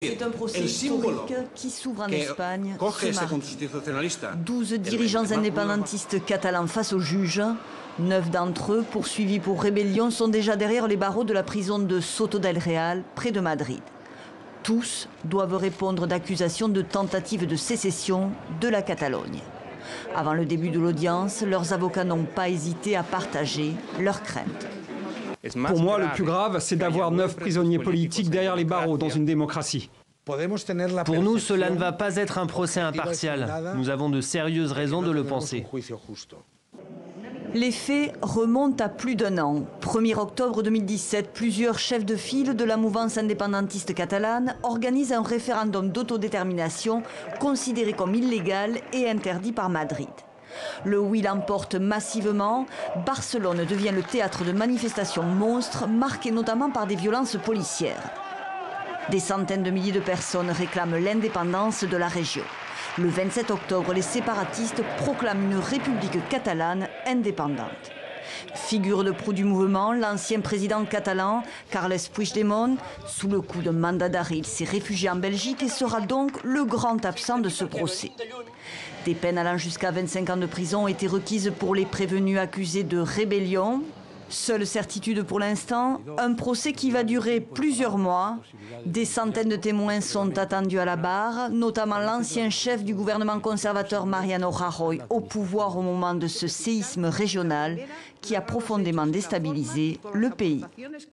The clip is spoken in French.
C'est un procès historique qui s'ouvre en Espagne ce mardi. 12 dirigeants indépendantistes catalans face aux juges. 9 d'entre eux, poursuivis pour rébellion, sont déjà derrière les barreaux de la prison de Soto del Real, près de Madrid. Tous doivent répondre d'accusations de tentative de sécession de la Catalogne. Avant le début de l'audience, leurs avocats n'ont pas hésité à partager leurs craintes. Pour moi, le plus grave, c'est d'avoir 9 prisonniers politiques derrière les barreaux dans une démocratie. Pour nous, cela ne va pas être un procès impartial. Nous avons de sérieuses raisons de le penser. Les faits remontent à plus d'1 an. 1er octobre 2017, plusieurs chefs de file de la mouvance indépendantiste catalane organisent un référendum d'autodétermination considéré comme illégal et interdit par Madrid. Le oui l'emporte massivement. Barcelone devient le théâtre de manifestations monstres, marquées notamment par des violences policières. Des centaines de milliers de personnes réclament l'indépendance de la région. Le 27 octobre, les séparatistes proclament une république catalane indépendante. Figure de proue du mouvement, l'ancien président catalan, Carles Puigdemont, sous le coup d'un mandat d'arrêt, il s'est réfugié en Belgique et sera donc le grand absent de ce procès. Des peines allant jusqu'à 25 ans de prison ont été requises pour les prévenus accusés de rébellion. Seule certitude pour l'instant, un procès qui va durer plusieurs mois. Des centaines de témoins sont attendus à la barre, notamment l'ancien chef du gouvernement conservateur Mariano Rajoy, au pouvoir au moment de ce séisme régional qui a profondément déstabilisé le pays.